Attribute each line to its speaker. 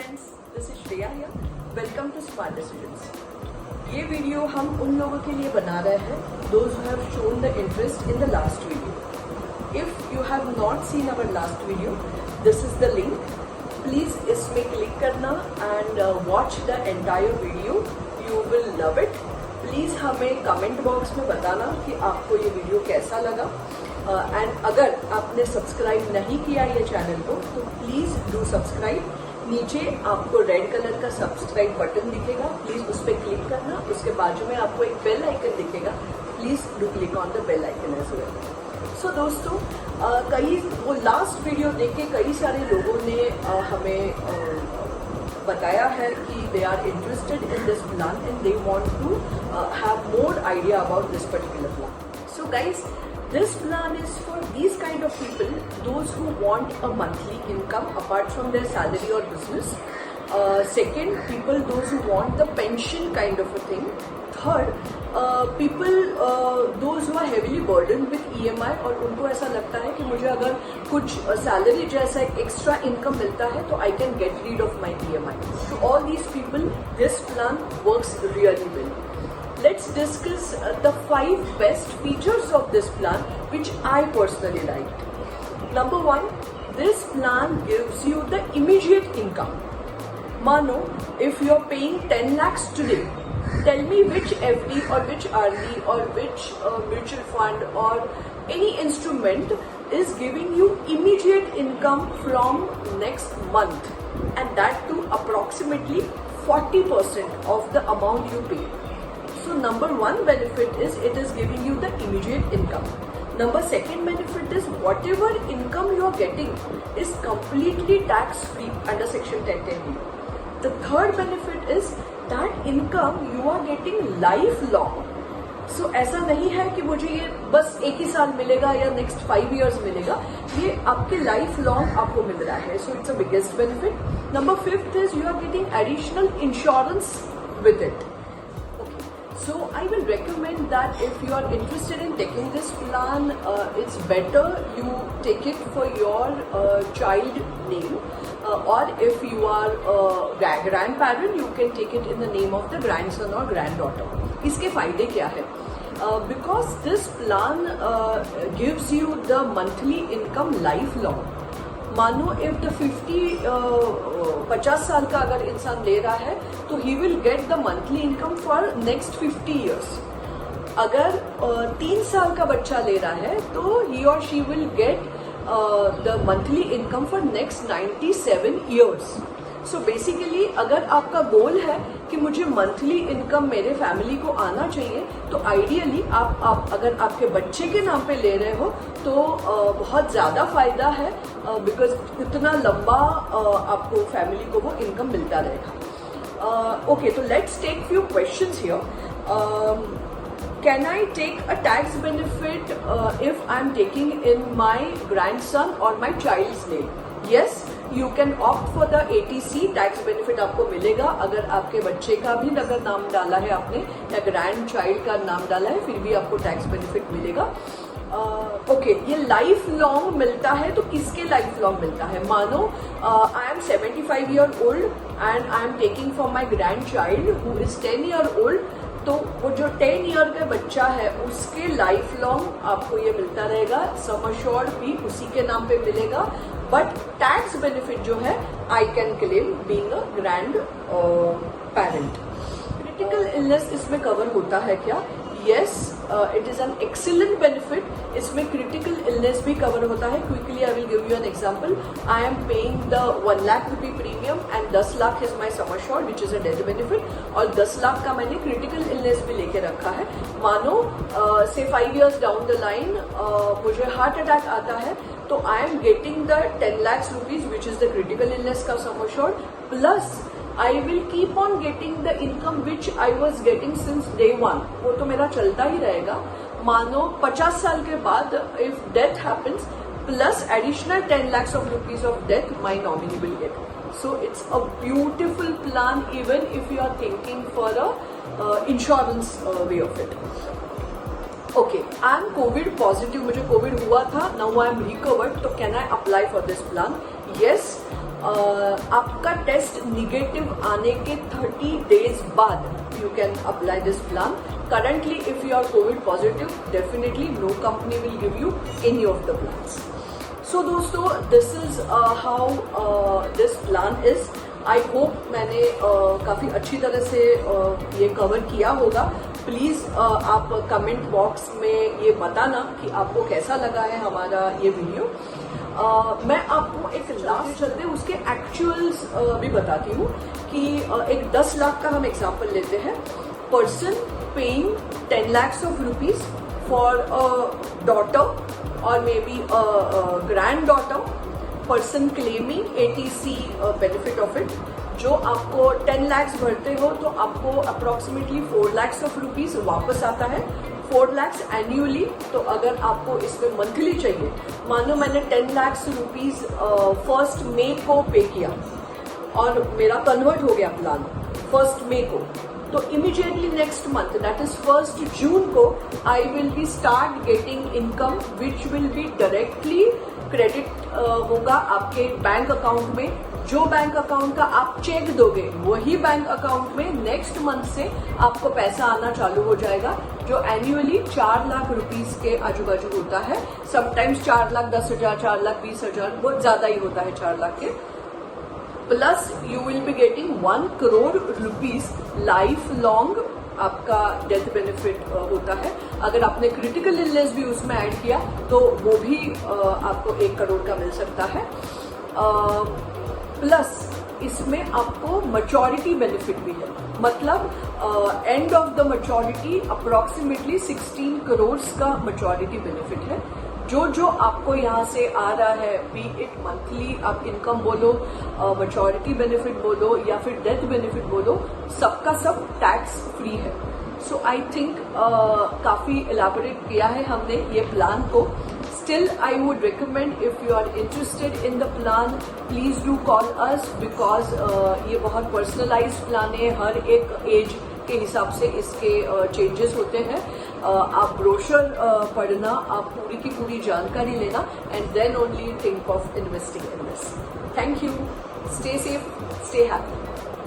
Speaker 1: Friends, this is Shreya here. Welcome to Smart Decisions. ये video हम उन लोगों के लिए बना रहे हैं those who have shown the interest in the last video. If you have not seen our last video, this is the link. Please इसमें क्लिक करना and watch the entire video, you will love it. Please हमें comment box में बताना कि आपको ये video कैसा लगा। एंड अगर आपने सब्सक्राइब नहीं किया ये चैनल को तो प्लीज डू सब्सक्राइब। नीचे आपको रेड कलर का सब्सक्राइब बटन दिखेगा, प्लीज उस पर क्लिक करना। उसके बाजू में आपको एक बेल आइकन दिखेगा, please do click on the bell icon as well. So दोस्तों, कई वो लास्ट वीडियो देख के कई सारे लोगों ने हमें बताया है कि they are interested in this plan and they want to have more idea about this particular plan. So guys, this plan is for these kind of people, those who want a monthly income apart from their salary or business. Second, people those who want the pension kind of a thing. Third, people those who are heavily burdened with EMI और उनको ऐसा लगता है कि मुझे अगर कुछ salary जैसा एक एक्स्ट्रा इनकम मिलता है तो I can get rid of my EMI. To all these people, this plan works really well. Let's discuss the 5 best features of this plan which I personally liked. Number 1, this plan gives you the immediate income. Mano, if you're paying 10 lakhs today, tell me which FD or which RD or which mutual fund or any instrument is giving you immediate income from next month, and that too approximately 40% of the amount you pay. So number 1 benefit is it is giving you the immediate income. Number 2 benefit is whatever income you are getting is completely tax free under section 10(10)(b). The third benefit is that income you are getting lifelong. So ऐसा नहीं है कि मुझे ये बस एक ही साल मिलेगा या नेक्स्ट 5 years मिलेगा, ये आपके लाइफ लॉन्ग आपको मिल रहा है. So it's the biggest benefit. Number 5 is you are getting additional insurance with it. So I will recommend that if you are interested in taking this plan, it's better you take it for your child name, or if you are a grandparent, you can take it in the name of the grandson or granddaughter. इसके फायदे क्या है? Because this plan gives you the monthly income lifelong. मानो if the 50 साल का अगर इंसान ले रहा है तो he will get the monthly income for next 50 years. अगर 3 साल का बच्चा ले रहा है तो ही और she will get the monthly income for next 97 years. So basically अगर आपका गोल है कि मुझे मंथली इनकम मेरे फैमिली को आना चाहिए तो आइडियली आप अगर आपके बच्चे के नाम पे ले रहे हो तो बहुत ज़्यादा फायदा है, बिकॉज इतना लंबा आपको फैमिली को वो इनकम मिलता रहेगा. ओके, तो let's take few questions here. Can I take a tax benefit if I'm taking in my grandson or my child's name? Yes, you can opt for the ATC. Tax benefit आपको मिलेगा अगर आपके बच्चे का भी अगर नाम डाला है आपने या ग्रैंड चाइल्ड का नाम डाला है, फिर भी आपको टैक्स बेनिफिट मिलेगा. ओके, ये लाइफ लॉन्ग मिलता है तो किसके लाइफ लॉन्ग मिलता है? मानो I am 75 year old and I am taking for my grand child who is 10 year old, तो वो जो 10 year का बच्चा है उसके लाइफ लॉन्ग आपको ये मिलता रहेगा. सम अश्योर्ड भी उसी के नाम पे मिलेगा, बट टैक्स बेनिफिट जो है I can claim being a grand parent. Critical illness इसमें कवर होता है क्या? Yes, it is an excellent benefit. इसमें critical illness भी cover होता है. Quickly I will give you an example. I am paying the 1 lakh rupee premium and 10 lakh is my sum assured, which is a death benefit. और 10 लाख का मैंने critical illness भी लेके रखा है. मानो say 5 years down the line मुझे heart attack आता है तो I am getting the 10 lakhs rupees, which is the critical illness का sum assured, plus I will keep on getting the income which I was getting since day one. वो तो मेरा चलता ही रहेगा. मानो 50 साल के बाद if death happens plus additional 10 lakhs of rupees of death my nominee will get. So it's a beautiful plan even if you are thinking for a insurance way of it. Okay, I am COVID positive. मुझे COVID हुआ था. Now I am recovered. तो can I apply for this plan? Yes. आपका test negative आने के 30 days बाद you can apply this plan. Currently, if you are COVID positive, definitely no company will give you any of the plans. So दोस्तों, this is how this plan is. I hope मैंने काफ़ी अच्छी तरह से ये cover किया होगा. Please आप कमेंट बॉक्स में ये बताना कि आपको कैसा लगा है हमारा ये वीडियो. मैं आपको एक लास्ट चलते उसके एक्चुअल्स भी बताती हूँ कि एक 10 लाख का हम एग्जाम्पल लेते हैं. Person paying 10 lakhs of rupees for a daughter और may be granddaughter. Person claiming ATC benefit of it. जो आपको 10 lakhs भरते हो तो आपको अप्रोक्सीमेटली 4 lakhs of rupees वापस आता है. 4 lakhs एन्यूअली. तो अगर आपको इसमें मंथली चाहिए, मानो मैंने 10 lakhs rupees 1st May को पे किया और मेरा कन्वर्ट हो गया प्लान 1st May को, तो immediately next month that is 1st June को I will be start getting income which will be directly credit होगा आपके बैंक अकाउंट में. जो बैंक अकाउंट का आप चेक दोगे वही बैंक अकाउंट में नेक्स्ट मंथ से आपको पैसा आना चालू हो जाएगा, जो एन्युअली 4 लाख रुपीस के आजू बाजू होता है. समटाइम्स 4,10,000, 4,20,000, बहुत ज्यादा ही होता है 4 लाख के. Plus you will be getting 1 crore rupees life long आपका डेथ बेनिफिट होता है. अगर आपने क्रिटिकल इलनेस भी उसमें ऐड किया तो वो भी आपको 1 crore का मिल सकता है. प्लस इसमें आपको मैच्योरिटी बेनिफिट भी है. मतलब end of the maturity approximately 16 crores का मैच्योरिटी बेनिफिट है. जो आपको यहाँ से आ रहा है, बी इट मंथली आप इनकम बोलो, मैच्योरिटी बेनिफिट बोलो या फिर डेथ बेनिफिट बोलो, सबका सब टैक्स फ्री है. सो आई थिंक काफ़ी एलैबोरेट किया है हमने ये प्लान को. Still, I would recommend if you are interested in the plan, please do call us because ये बहुत personalized plan है. हर एक एज के हिसाब से इसके चेंजेस होते हैं. आप ब्रोशर पढ़ना, आप पूरी की पूरी जानकारी लेना and then only think of investing in this. Thank you. Stay safe, stay happy.